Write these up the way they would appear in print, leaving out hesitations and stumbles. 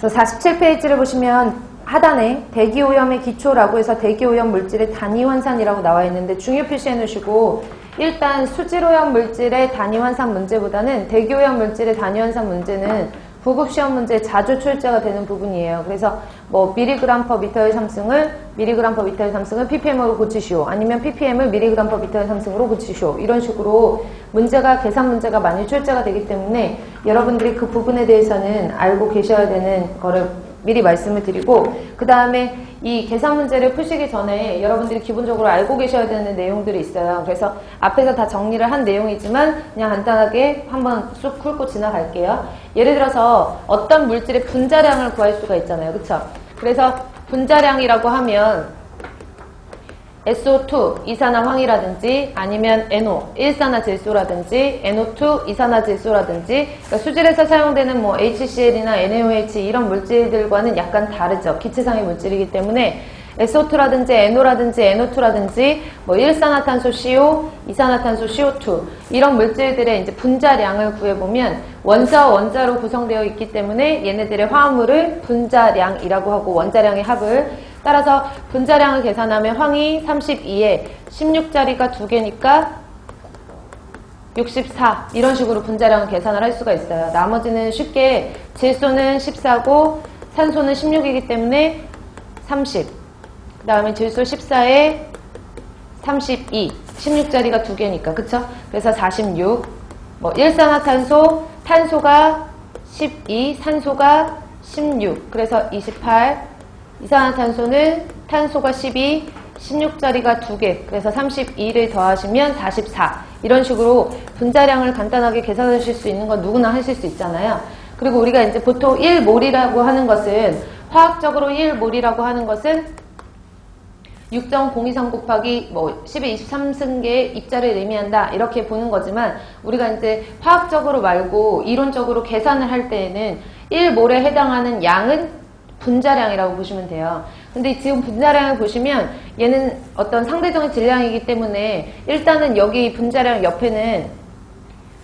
그래서 47페이지를 보시면 하단에 대기오염의 기초라고 해서 대기오염 물질의 단위환산이라고 나와 있는데 중요 표시해 놓으시고, 일단 수질오염 물질의 단위환산 문제보다는 대기오염 물질의 단위환산 문제는 부급시험 문제에 자주 출제가 되는 부분이에요. 그래서 뭐 미리그램 퍼 미터의 상승을 ppm으로 고치시오, 아니면 ppm을 미리그램 퍼 미터의 상승으로 고치시오, 이런 식으로 문제가 계산 문제가 많이 출제가 되기 때문에 여러분들이 그 부분에 대해서는 알고 계셔야 되는 거를 미리 말씀을 드리고, 그 다음에 이 계산 문제를 푸시기 전에 여러분들이 기본적으로 알고 계셔야 되는 내용들이 있어요. 그래서 앞에서 다 정리를 한 내용이지만 그냥 간단하게 한번 쑥 훑고 지나갈게요. 예를 들어서 어떤 물질의 분자량을 구할 수가 있잖아요. 그쵸? 그래서 분자량이라고 하면 SO2, 이산화황이라든지 아니면 NO, 일산화질소라든지 NO2, 이산화질소라든지, 그러니까 수질에서 사용되는 뭐 HCl이나 NaOH 이런 물질들과는 약간 다르죠. 기체상의 물질이기 때문에 SO2라든지 NO라든지 NO2라든지 뭐 일산화탄소 CO, 이산화탄소 CO2 이런 물질들의 이제 분자량을 구해보면 원자와 원자로 구성되어 있기 때문에 얘네들의 화합물을 분자량이라고 하고, 원자량의 합을 따라서 분자량을 계산하면 황이 32에 16자리가 2개니까 64, 이런 식으로 분자량을 계산을 할 수가 있어요. 나머지는 쉽게 질소는 14고 산소는 16이기 때문에 30, 그 다음에 질소 14에 32, 16자리가 2개니까 그쵸? 그래서 46, 뭐 일산화탄소, 탄소가 12, 산소가 16, 그래서 28, 이산화탄소는 탄소가 12, 16자리가 2개, 그래서 32를 더하시면 44, 이런 식으로 분자량을 간단하게 계산하실 수 있는 건 누구나 하실 수 있잖아요. 그리고 우리가 이제 보통 1몰이라고 하는 것은, 화학적으로 1몰이라고 하는 것은 6.023 곱하기 뭐 10의 23승계의 입자를 의미한다, 이렇게 보는 거지만, 우리가 이제 화학적으로 말고 이론적으로 계산을 할 때에는 1몰에 해당하는 양은 분자량이라고 보시면 돼요. 근데 지금 분자량을 보시면 얘는 어떤 상대적인 질량이기 때문에 일단은 여기 분자량 옆에는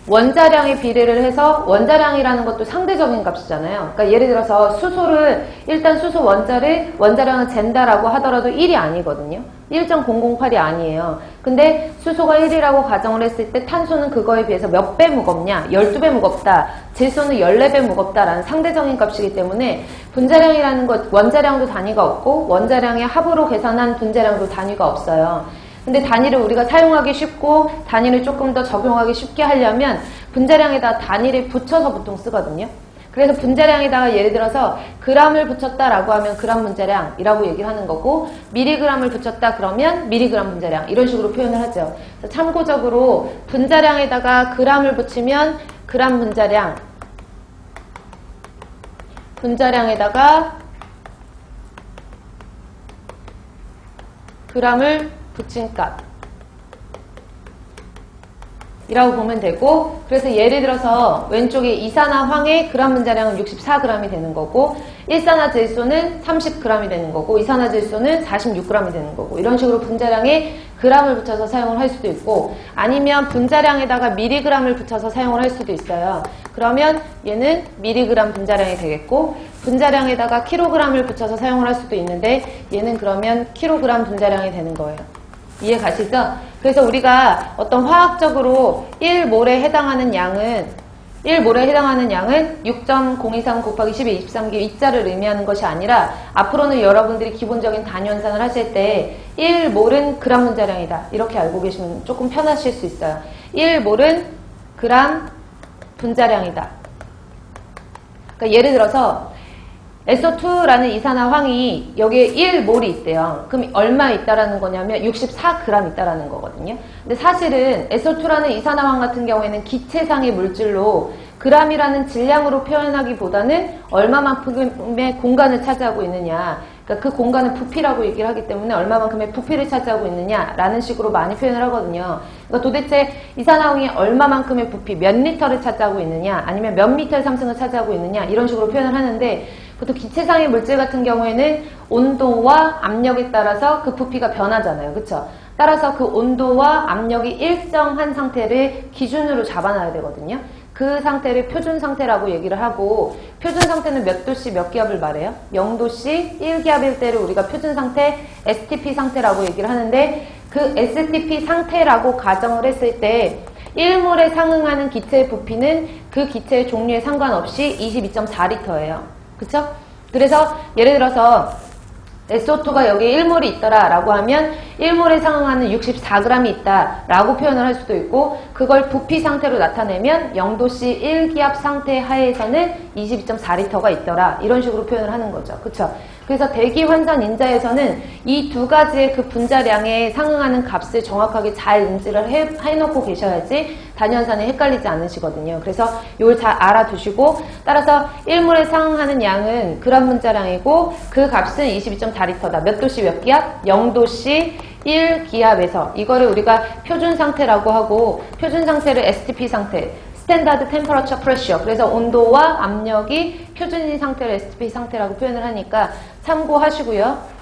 원자량의 비례를 해서, 원자량이라는 것도 상대적인 값이잖아요. 그러니까 예를 들어서 수소를, 일단 수소 원자량을 잰다라고 하더라도 1이 아니거든요. 1.008이 아니에요. 근데 수소가 1이라고 가정을 했을 때 탄소는 그거에 비해서 몇 배 무겁냐? 12배 무겁다. 질소는 14배 무겁다라는 상대적인 값이기 때문에 분자량이라는 것, 원자량도 단위가 없고 원자량의 합으로 계산한 분자량도 단위가 없어요. 근데 단위를 우리가 사용하기 쉽고 단위를 조금 더 적용하기 쉽게 하려면 분자량에다 단위를 붙여서 보통 쓰거든요. 그래서 분자량에다가 예를 들어서 그램을 붙였다라고 하면 그램 분자량이라고 얘기를 하는 거고, 미리그램을 붙였다 그러면 미리그램 분자량, 이런 식으로 표현을 하죠. 그래서 참고적으로 분자량에다가 그램을 붙이면 그램 분자량, 분자량에다가 그램을 붙인 값 이라고 보면 되고, 그래서 예를 들어서 왼쪽에 이산화황의 그램 분자량은 64g이 되는 거고, 일산화질소는 30g이 되는 거고, 이산화질소는 46g이 되는 거고, 이런 식으로 분자량에 그램을 붙여서 사용을 할 수도 있고, 아니면 분자량에다가 미리그램을 붙여서 사용을 할 수도 있어요. 그러면 얘는 미리그램 분자량이 되겠고, 분자량에다가 킬로그램을 붙여서 사용을 할 수도 있는데 얘는 그러면 킬로그램 분자량이 되는 거예요. 이해 가시죠? 그래서 우리가 어떤 화학적으로 1몰에 해당하는 양은 6.023 곱하기 10의 23개 입자를 의미하는 것이 아니라, 앞으로는 여러분들이 기본적인 단위 환산을 하실 때 1몰은 그램 분자량이다, 이렇게 알고 계시면 조금 편하실 수 있어요. 1몰은 그램 분자량이다. 그러니까 예를 들어서 SO2라는 이산화황이 여기에 1몰이 있대요. 그럼 얼마 있다라는 거냐면 64g 있다라는 거거든요. 근데 사실은 SO2라는 이산화황 같은 경우에는 기체상의 물질로 g이라는 질량으로 표현하기보다는 얼마만큼의 공간을 차지하고 있느냐, 그러니까 그 공간을 부피라고 얘기를 하기 때문에 얼마만큼의 부피를 차지하고 있느냐라는 식으로 많이 표현을 하거든요. 그러니까 도대체 이산화황이 얼마만큼의 부피, 몇 리터를 차지하고 있느냐, 아니면 몇 미터의 상승을 차지하고 있느냐, 이런 식으로 표현을 하는데, 보통 기체상의 물질 같은 경우에는 온도와 압력에 따라서 그 부피가 변하잖아요. 그쵸? 따라서 그 온도와 압력이 일정한 상태를 기준으로 잡아놔야 되거든요. 그 상태를 표준 상태라고 얘기를 하고, 표준 상태는 몇 도씨 몇 기압을 말해요? 0도씨 1기압일 때를 우리가 표준 상태, STP 상태라고 얘기를 하는데, 그 STP 상태라고 가정을 했을 때 1몰에 상응하는 기체의 부피는 그 기체의 종류에 상관없이 22.4L예요. 그쵸? 그래서 예를 들어서 SO2가 여기 1몰이 있더라 라고 하면 1몰에 상응하는 64g이 있다 라고 표현을 할 수도 있고, 그걸 부피 상태로 나타내면 0도씨 1기압 상태 하에서는 22.4L가 있더라, 이런 식으로 표현을 하는 거죠. 그쵸? 그래서 대기 환산 인자에서는 이 두 가지의 그 분자량에 상응하는 값을 정확하게 잘 인지를 해놓고 계셔야지 단위환산이 헷갈리지 않으시거든요. 그래서 이걸 잘 알아두시고, 따라서 1몰에 상응하는 양은 그람 분자량이고 그 값은 22.4L다. 몇 도씨 몇 기압? 0도씨 1기압에서 이거를 우리가 표준 상태라고 하고, 표준 상태를 STP 상태, 스탠다드 템퍼러처 프레셔, 그래서 온도와 압력이 표준인 상태를 STP 상태라고 표현을 하니까 참고하시고요.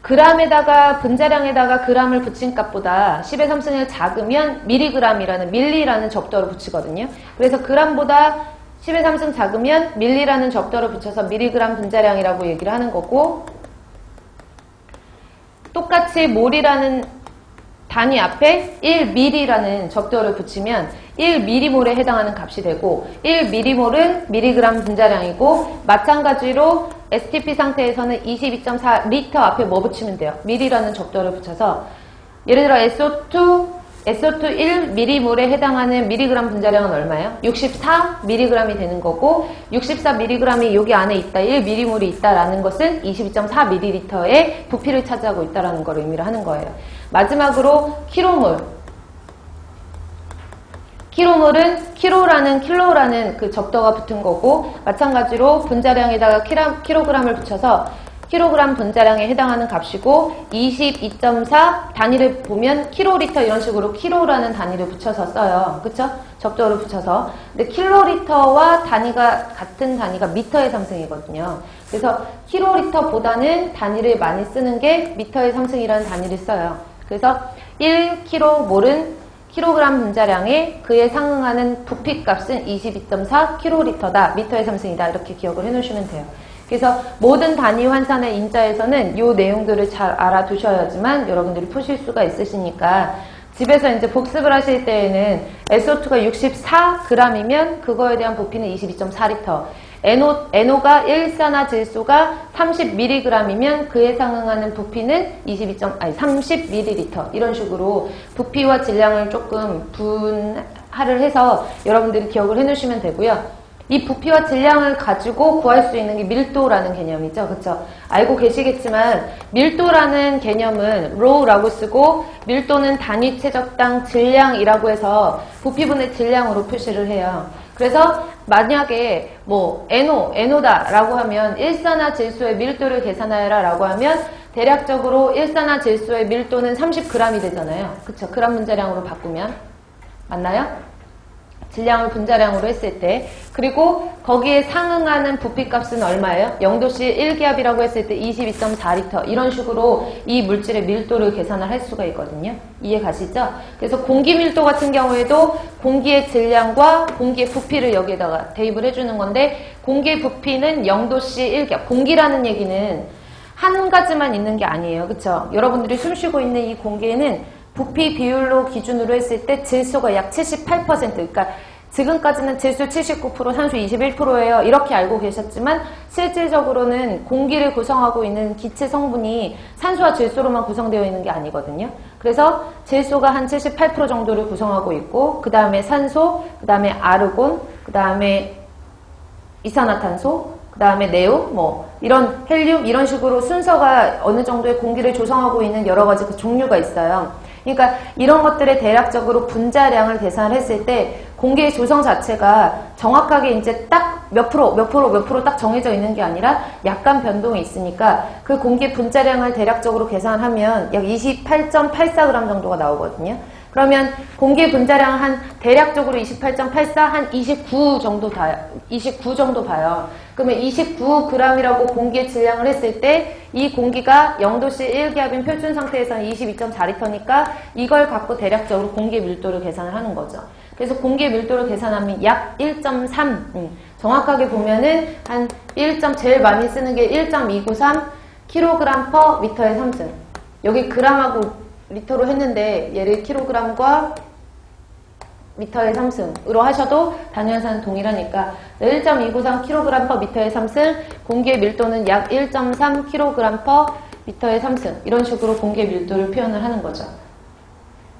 그람에다가 분자량에다가 그람을 붙인 값보다 10의 3승을 작으면 밀리라는 접두어를 붙이거든요. 그래서 그람보다 10의 3승 작으면 밀리라는 접두어를 붙여서 밀리그람 분자량이라고 얘기를 하는 거고, 똑같이 몰이라는 단위 앞에 1mm라는 접두어를 붙이면 1mm몰에 해당하는 값이 되고, 1mm몰은 밀리그람 분자량이고, 마찬가지로 STP 상태에서는 22.4L 앞에 뭐 붙이면 돼요? 밀이라는 접두어를 붙여서, 예를 들어 SO2 1mm몰에 해당하는 밀리그람 분자량은 얼마예요? 64mg이 되는 거고, 64mg이 여기 안에 있다, 1mm몰이 있다라는 것은 22.4ml의 부피를 차지하고 있다라는 걸 의미를 하는 거예요. 마지막으로 킬로몰은 킬로라는 그 접두어가 붙은 거고, 마찬가지로 분자량에다가 킬로그램을 붙여서 킬로그램 분자량에 해당하는 값이고, 22.4 단위를 보면 킬로리터, 이런 식으로 킬로라는 단위를 붙여서 써요. 그쵸? 접두어를 붙여서. 근데 킬로리터와 단위가 같은 단위가 미터의 삼승이거든요. 그래서 킬로리터보다는 단위를 많이 쓰는 게 미터의 삼승이라는 단위를 써요. 그래서 1kg몰은 킬로그램 분자량에 그에 상응하는 부피값은 22.4kl다. 미터의 삼승이다. 이렇게 기억을 해놓으시면 돼요. 그래서 모든 단위 환산의 인자에서는 이 내용들을 잘 알아두셔야지만 여러분들이 푸실 수가 있으시니까, 집에서 이제 복습을 하실 때에는 SO2가 64g이면 그거에 대한 부피는 22.4L, NO가 일산화질소가 30mg이면 그에 상응하는 부피는 30ml, 이런 식으로 부피와 질량을 조금 분할을 해서 여러분들이 기억을 해놓으시면 되고요. 이 부피와 질량을 가지고 구할 수 있는 게 밀도라는 개념이죠. 그쵸? 알고 계시겠지만 밀도라는 개념은 rho라고 쓰고, 밀도는 단위 최적당 질량이라고 해서 부피분의 질량으로 표시를 해요. 그래서 만약에 뭐 NO다라고 하면 일산화질소의 밀도를 계산하여라 라고 하면 대략적으로 일산화질소의 밀도는 30g이 되잖아요. 그쵸? 그람 분자량으로 바꾸면. 맞나요? 질량을 분자량으로 했을 때. 그리고 거기에 상응하는 부피값은 얼마예요? 0도씨 1기압이라고 했을 때 22.4L, 이런 식으로 이 물질의 밀도를 계산을 할 수가 있거든요. 이해 가시죠? 그래서 공기 밀도 같은 경우에도 공기의 질량과 공기의 부피를 여기에다가 대입을 해주는 건데, 공기의 부피는 0도씨 1기압. 공기라는 얘기는 한 가지만 있는 게 아니에요. 그쵸? 여러분들이 숨쉬고 있는 이 공기에는 부피 비율로 기준으로 했을 때 질소가 약 78%, 그러니까 지금까지는 질소 79%, 산소 21%예요. 이렇게 알고 계셨지만 실질적으로는 공기를 구성하고 있는 기체 성분이 산소와 질소로만 구성되어 있는 게 아니거든요. 그래서 질소가 한 78% 정도를 구성하고 있고, 그 다음에 산소, 그 다음에 아르곤, 그 다음에 이산화탄소, 그 다음에 네온, 이런 헬륨, 이런 식으로 순서가 어느 정도의 공기를 조성하고 있는 여러 가지 그 종류가 있어요. 그러니까 이런 것들의 대략적으로 분자량을 계산을 했을 때 공기의 조성 자체가 정확하게 이제 딱 몇 프로 딱 정해져 있는 게 아니라 약간 변동이 있으니까 그 공기의 분자량을 대략적으로 계산하면 약 28.84g 정도가 나오거든요. 그러면 공기의 분자량 한 대략적으로 28.84, 한 29 정도 봐요. 그러면 29g이라고 공기의 질량을 했을 때 이 공기가 0도씨 1기압인 표준 상태에서는 22.4L니까 이걸 갖고 대략적으로 공기의 밀도를 계산을 하는 거죠. 그래서 공기의 밀도를 계산하면 약 1.3. 정확하게 보면은 한 제일 많이 쓰는 게 1.293 kg/m의 3승. 여기 g하고 리터로 했는데 얘를 kg과 미터의 3승으로 하셔도 단위한사는 동일하니까 1.293 kg/m의 3승, 공기의 밀도는 약 1.3 kg/m의 3승, 이런 식으로 공기의 밀도를 표현을 하는 거죠.